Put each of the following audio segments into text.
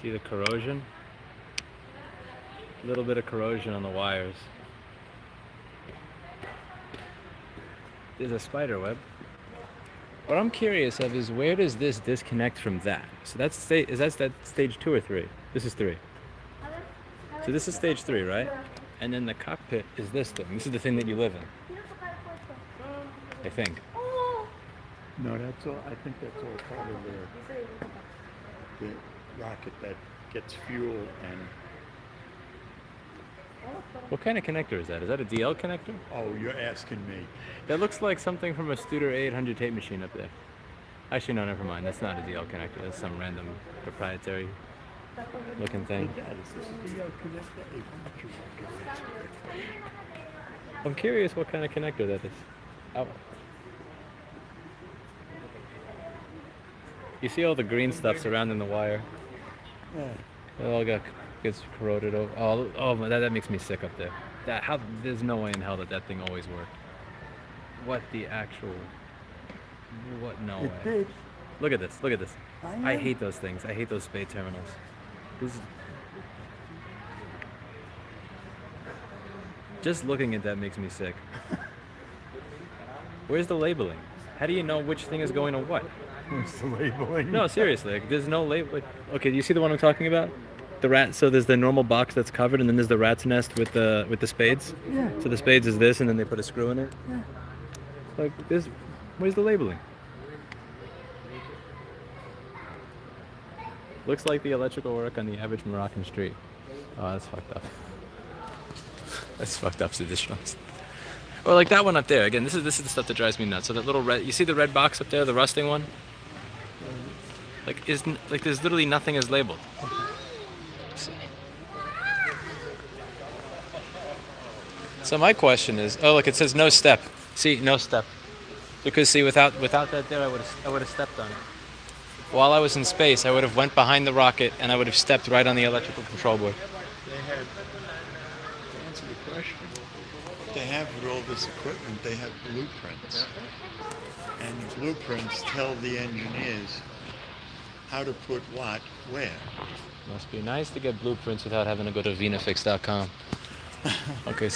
See the corrosion? A little bit of corrosion on the wires. There's a spider web. What I'm curious of is, where does this disconnect from that? So that's that stage 2 or 3? This is 3. So this is stage 3, right? And then the cockpit is this thing. This is the thing that you live in, I think. No, that's all. I think that's all part of the rocket that gets fuel and. What kind of connector is that? Is that a DL connector? Oh, you're asking me. That looks like something from a Studer 800 tape machine up there. Actually, no, never mind. That's not a DL connector. That's some random proprietary looking thing. I'm curious what kind of connector that is. Oh. You see all the green stuff surrounding the wire? Yeah. It all gets corroded over. Oh, that makes me sick up there. There's no way in hell that thing always worked. What the actual? What? No way. It did. Look at this. Look at this. I hate those things. I hate those spade terminals. Just looking at that makes me sick. Where's the labeling? How do you know which thing is going to what? Where's the labeling? No, seriously. Like, there's no label. Like, okay, do you see the one I'm talking about? The rat. So there's the normal box that's covered, and then there's the rat's nest with the spades. Yeah. So the spades is this, and then they put a screw in it. Yeah. Like this. Where's the labeling? Looks like the electrical work on the average Moroccan street. Oh, that's fucked up. That's fucked up traditionals. Or like that one up there. Again, this is the stuff that drives me nuts. So that little red, you see the red box up there, the rusting one? Like there's literally nothing is labeled. So my question is, oh look, it says no step. See, no step. Because see, without that there, I would have stepped on it. While I was in space, I would have went behind the rocket and I would have stepped right on the electrical control board. They have, to answer the question, what they have with all this equipment, they have blueprints. And the blueprints tell the engineers how to put what where. Must be nice to get blueprints without having to go to venafix.com. Okay,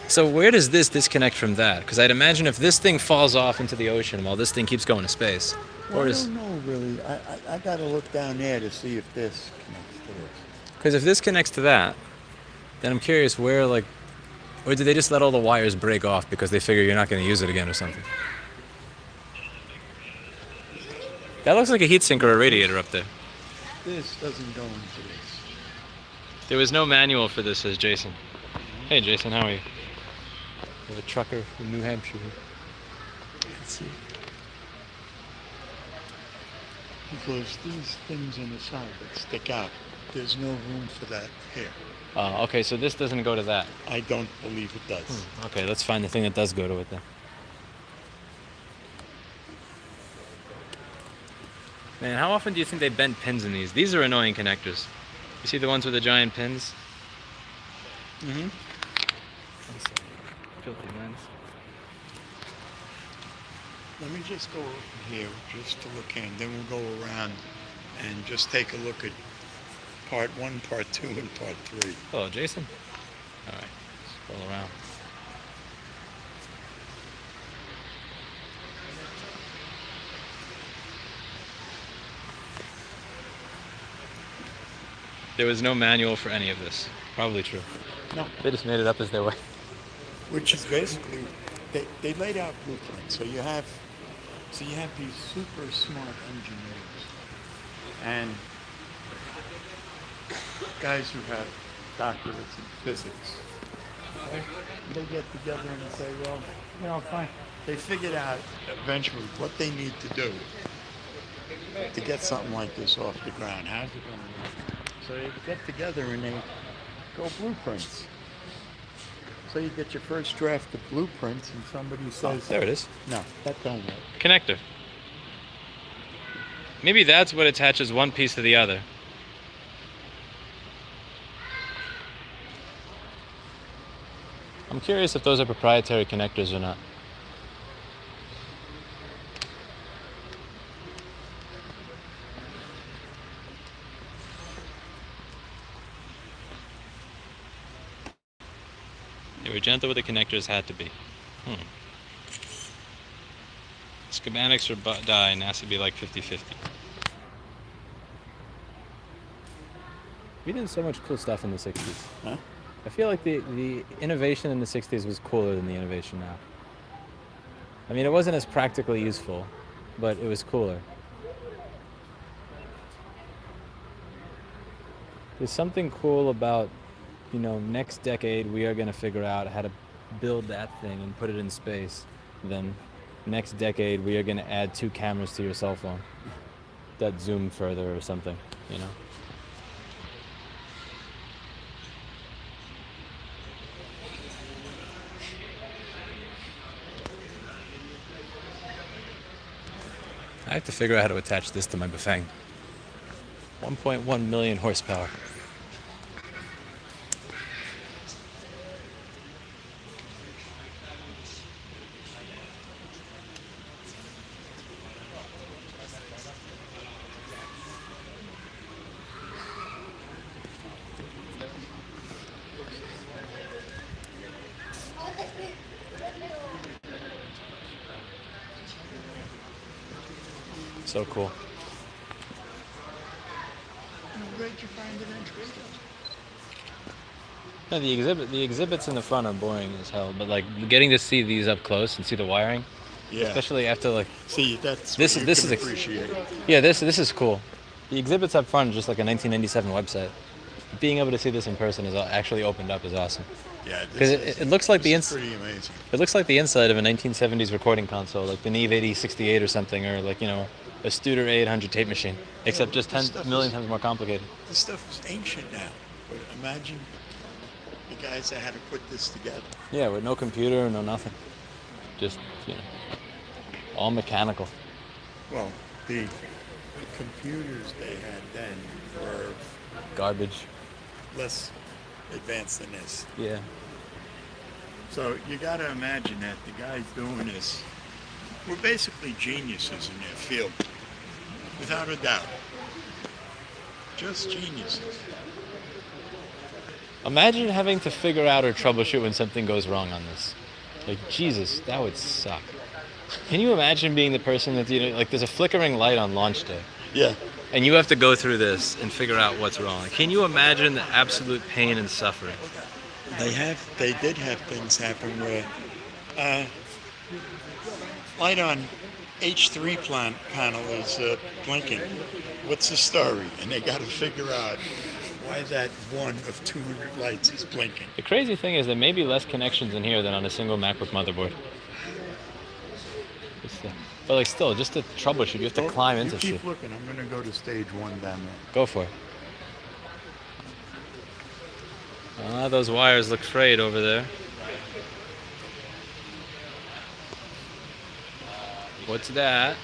so where does this disconnect from that? Because I'd imagine if this thing falls off into the ocean while this thing keeps going to space, Well, I don't know really. I got to look down there to see if this connects to this. Because if this connects to that, then I'm curious where, like, or did they just let all the wires break off because they figure you're not going to use it again or something? That looks like a heatsink or a radiator up there. This doesn't go into this. There was no manual for this, says Jason. Hey Jason, how are you? You're a trucker from New Hampshire. Let's see. Because these things on the side that stick out, there's no room for that here. Oh, okay, so this doesn't go to that. I don't believe it does. Okay, let's find the thing that does go to it then. Man, how often do you think they bend pins in these? These are annoying connectors. You see the ones with the giant pins? Mm-hmm. Filthy lens. Let me just go over here just to look in. Then we'll go around and just take a look at part 1, part 2, and part 3. Hello, Jason. All right, scroll around. There was no manual for any of this. Probably true. No. They just made it up as they went. Which is basically, they laid out blueprints. So you have these super smart engineers and guys who have doctorates in physics. Okay? They get together and say, well, fine. They figured out eventually what they need to do to get something like this off the ground. How's it going to work? So they get together and they go blueprints. So you get your first draft of blueprints and somebody says, There it is. no, that don't work. Connector. Maybe that's what attaches one piece to the other. I'm curious if those are proprietary connectors or not. were gentle with the connectors had to be. Schematics for die and has to be like 50-50. We did so much cool stuff in the 60s. Huh? I feel like the innovation in the 60s was cooler than the innovation now. I mean, it wasn't as practically useful, but it was cooler. There's something cool about, you know, next decade we are going to figure out how to build that thing and put it in space. Then next decade we are going to add 2 cameras to your cell phone that zoom further or something, you know. I have to figure out how to attach this to my Bafang. 1.1 million horsepower. So cool. Where'd you find it interesting? No, the exhibits in the front are boring as hell, but like getting to see these up close and see the wiring, Yeah. especially after like See, that's this what this you is can appreciate. yeah, this is cool. The exhibits up front are just like a 1997 website. Being able to see this in person is actually opened up is awesome. Yeah, Because it looks like this is pretty amazing. it looks like the inside of a 1970s recording console, like the Neve 8068 or something, or like, you know, a Studer 800 tape machine, except just this 10 stuff million is- times more complicated. This stuff is ancient now. But imagine the guys that had to put this together. Yeah, with no computer, no nothing. Just, you know, all mechanical. Well, the computers they had then were Garbage. less advanced than this. Yeah. So you got to imagine that the guys doing this were basically geniuses in their field, without a doubt. Just geniuses. Imagine having to figure out or troubleshoot when something goes wrong on this. Like, Jesus, that would suck. Can you imagine being the person that, you know, like there's a flickering light on launch day, Yeah. and you have to go through this and figure out what's wrong? Can you imagine the absolute pain and suffering? They did have things happen where light on H3 panel is blinking. What's the story? And they got to figure out why that one of 200 lights is blinking. The crazy thing is there may be less connections in here than on a single MacBook motherboard. But like still, just to troubleshoot, you have to climb into You shit. keep looking. I'm going to go to stage 1 down there. Go for it. Ah, those wires look frayed over there. What's that?